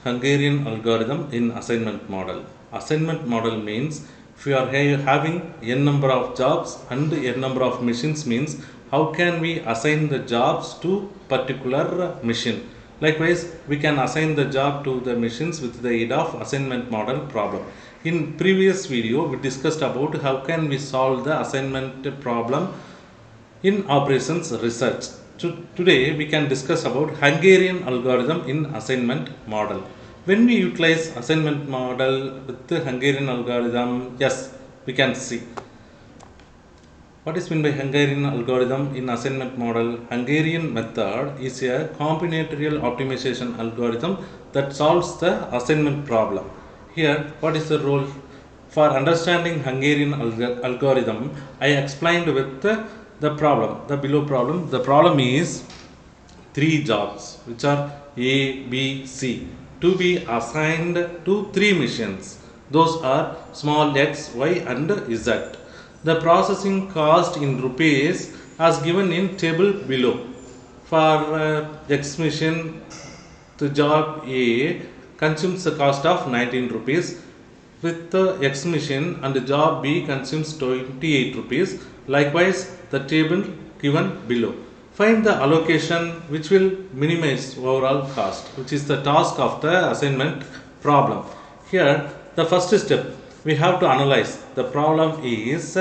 Hungarian algorithm in assignment model. Assignment model means if you are having n number of jobs and n number of machines means how can we assign the jobs to particular machine. Likewise, we can assign the job to the machines with the aid of assignment model problem. In previous video, we discussed about how can we solve the assignment problem in operations research. Today we can discuss about Hungarian algorithm in assignment model. When we utilize assignment model with the Hungarian algorithm, yes, we can see. What is meant by Hungarian algorithm in assignment model? Hungarian method is a combinatorial optimization algorithm that solves the assignment problem. Here, what is the role? For understanding Hungarian algorithm, I explained with the problem, the below problem. The problem is 3 jobs which are A, B, C to be assigned to 3 machines. Those are small x, y and z. The processing cost in rupees as given in table below. For X machine, the job A consumes the cost of 19 rupees. With the X machine and the job B consumes 28 rupees. Likewise, the table given below. Find the allocation which will minimize overall cost, which is the task of the assignment problem. Here, the first step we have to analyze the problem is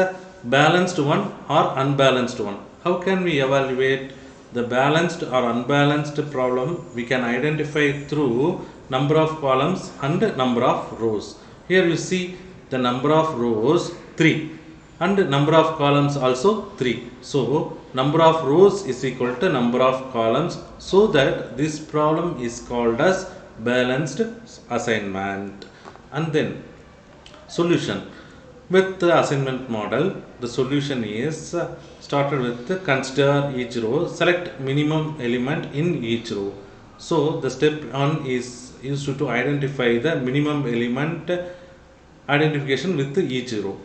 balanced one or unbalanced one. How can we evaluate the balanced or unbalanced problem? We can identify through number of columns and number of rows. Here you see the number of rows 3 and number of columns also 3. So number of rows is equal to number of columns, so that this problem is called as balanced assignment. And then solution. With the assignment model, the solution is started with consider each row, select minimum element in each row. So the step 1 is used to identify the minimum element identification with each row.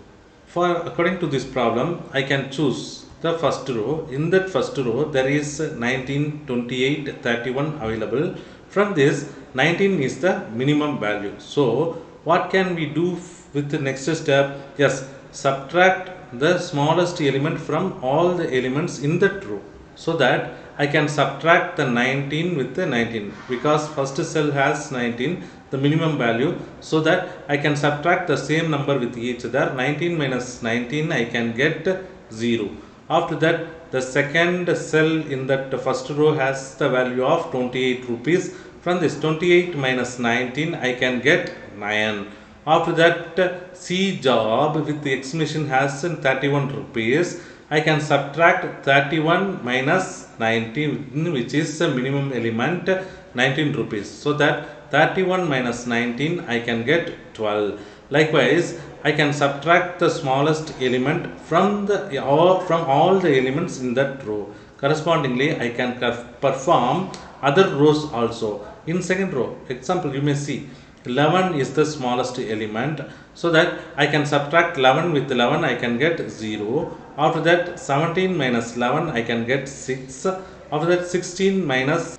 According to this problem, I can choose the first row. In that first row, there is 19, 28, 31 available. From this, 19 is the minimum value. So what can we do with the next step? Yes, subtract the smallest element from all the elements in that row, so that I can subtract the 19 with the 19, because first cell has 19, the minimum value, so that I can subtract the same number with each other. 19 minus 19, I can get 0. After that, the second cell in that first row has the value of 28 rupees. From this 28 minus 19, I can get 9. After that, C job with the X machine has 31 rupees. I can subtract 31 minus 19, which is the minimum element, 19 rupees. So that 31 minus 19, I can get 12. Likewise, I can subtract the smallest element from all the elements in that row. Correspondingly, I can perform other rows also. In second row, example, you may see 11 is the smallest element, so that I can subtract 11 with 11, I can get 0. After that, 17 minus 11, I can get 6. After that, 16 minus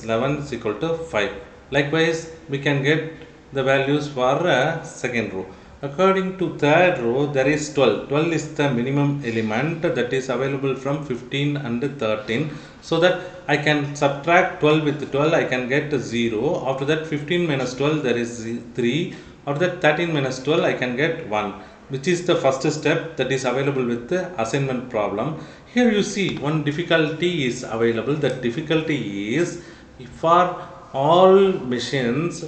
11 is equal to 5. Likewise, we can get the values for second row. According to third row, there is 12. 12 is the minimum element that is available from 15 and 13. So that I can subtract 12 with 12, I can get 0. After that, 15 minus 12, there is 3. After that, 13 minus 12, I can get 1, which is the first step that is available with the assignment problem. Here you see one difficulty is available. That difficulty is for all machines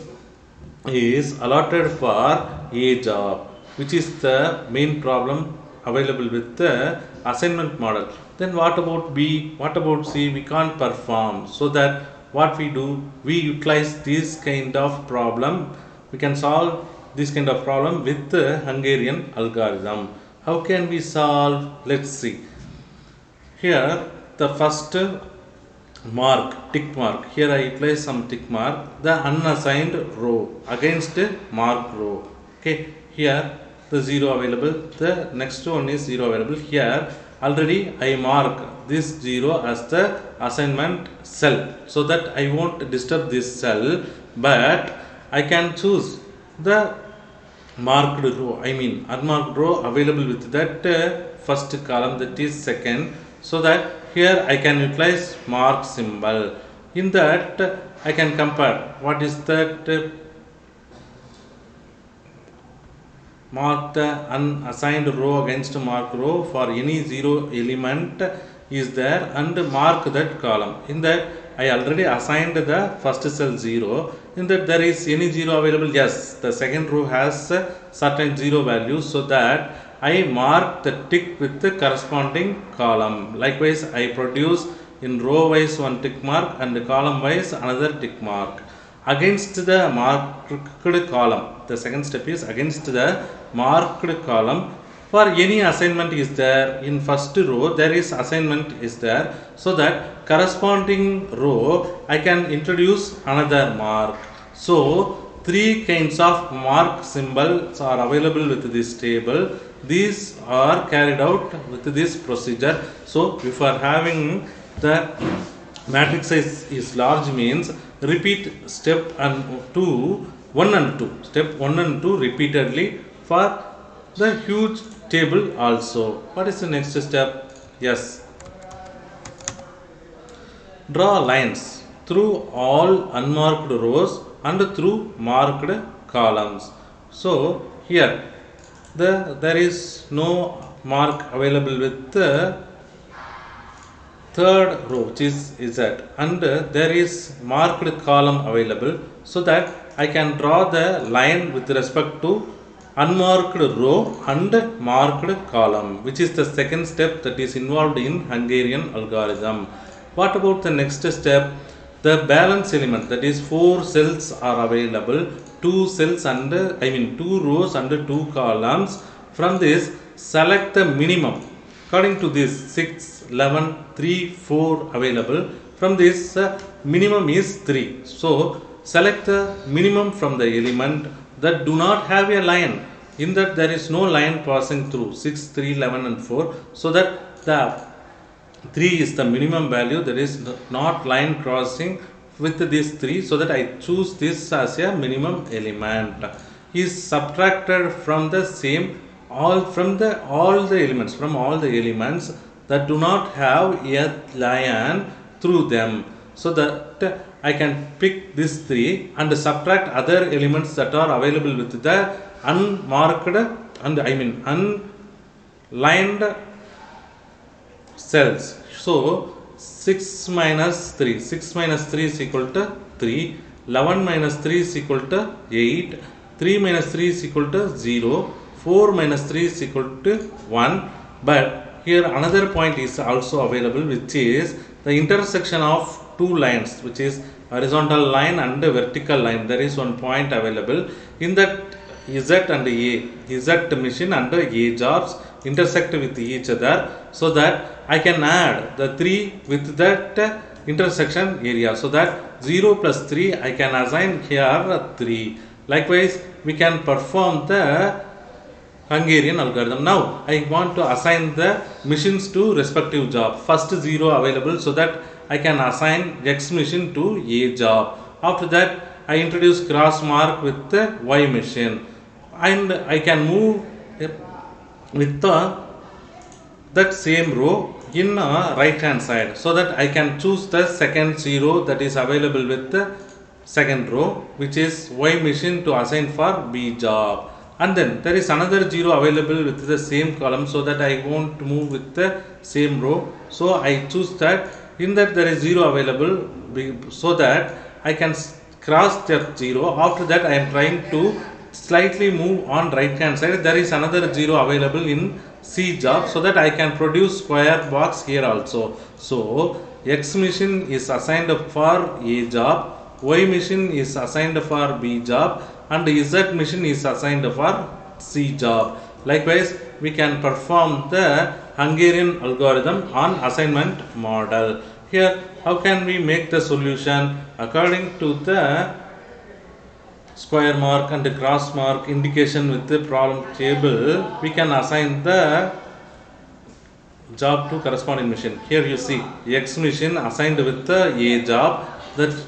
is allotted for A job, which is the main problem available with the assignment model. Then what about B? What about C? We can't perform. So that what we do, we utilize this kind of problem. We can solve this kind of problem with the Hungarian algorithm. How can we solve? Let's see. Here the first mark, tick mark. Here I place some tick mark, the unassigned row against mark row. Okay, here the 0 available, the next one is 0 available. Here already I mark this 0 as the assignment cell, so that I won't disturb this cell, but I can choose the marked row, unmarked row available with that first column, that is second, so that here I can utilize mark symbol. In that I can compare what is that mark the unassigned row against marked row for any 0 element is there, and mark that column. In that I already assigned the first cell 0. In that there is any 0 available, yes, the second row has certain 0 values, so that I mark the tick with the corresponding column. Likewise I produce in row wise one tick mark and column wise another tick mark against the marked column. The second step is against the marked column. For any assignment is there, in first row there is assignment is there, so that corresponding row I can introduce another mark. So 3 kinds of mark symbols are available with this table. These are carried out with this procedure. So if you are having the matrix size is large, means repeat step 1 and 2, step 1 and 2 repeatedly for the huge table also. What is the next step? Yes, draw lines through all unmarked rows and through marked columns. So here there is no mark available with the third row, which is Z, and there is marked column available, so that I can draw the line with respect to unmarked row and marked column, which is the second step that is involved in Hungarian algorithm. What about the next step? The balance element, that is 4 cells are available, 2 cells and 2 rows and 2 columns. From this select the minimum. According to this 6, 11, 3, 4 available. From this minimum is 3. So select the minimum from the element that do not have a line. In that there is no line passing through 6, 3, 11 and 4. So that the 3 is the minimum value, there is not line crossing with this 3, so that I choose this as a minimum element. Is subtracted from the same all the elements that do not have a line through them, so that I can pick this 3 and subtract other elements that are available with the unmarked and unlined cells. So 6 minus 3 is equal to 3, 11 minus 3 is equal to 8, 3 minus 3 is equal to 0, 4 minus 3 is equal to 1. But here another point is also available, which is the intersection of two lines, which is horizontal line and vertical line. There is one point available. In that Z and A, Z machine and A jobs intersect with each other, so that I can add the 3 with that intersection area, so that 0 plus 3 I can assign here 3. Likewise we can perform the Hungarian algorithm. Now I want to assign the machines to respective job. First 0 available, so that I can assign X machine to A job. After that I introduce cross mark with the Y machine, and I can move with that same row in right hand side, so that I can choose the second 0 that is available with the second row, which is Y machine, to assign for B job. And then there is another 0 available with the same column, so that I won't move with the same row. So I choose that. In that there is 0 available, so that I can cross that 0. After that I am trying to slightly move on right hand side. There is another 0 available in C job, so that I can produce square box here also. So X machine is assigned for A job, Y machine is assigned for B job, and Z machine is assigned for C job. Likewise we can perform the Hungarian algorithm on assignment model. Here how can we make the solution? According to the square mark and cross mark indication with the problem table, we can assign the job to corresponding machine. Here you see X machine assigned with the A job. The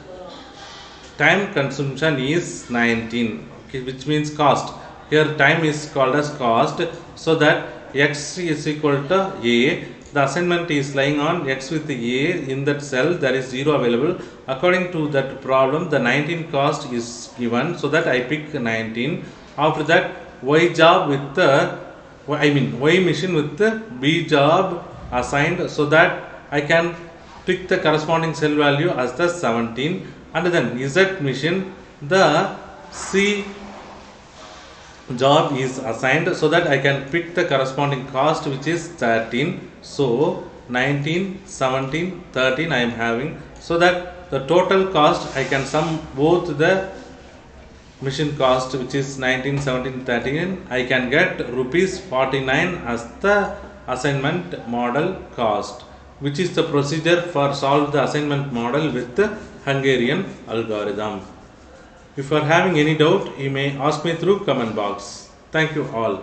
time consumption is 19, okay, which means cost. Here time is called as cost, so that X is equal to A. The assignment is lying on X with A. In that cell there is 0 available. According to that problem, the 19 cost is given, so that I pick 19. After that, Y job with the Y machine with the B job assigned, so that I can pick the corresponding cell value as the 17. And then Z machine, the C job is assigned, so that I can pick the corresponding cost, which is 13. So 19, 17, 13 I am having, so that the total cost I can sum both the machine cost, which is 19, 17, 13. I can get rupees 49 as the assignment model cost, which is the procedure for solve the assignment model with the Hungarian algorithm. If you are having any doubt, you may ask me through comment box. Thank you all.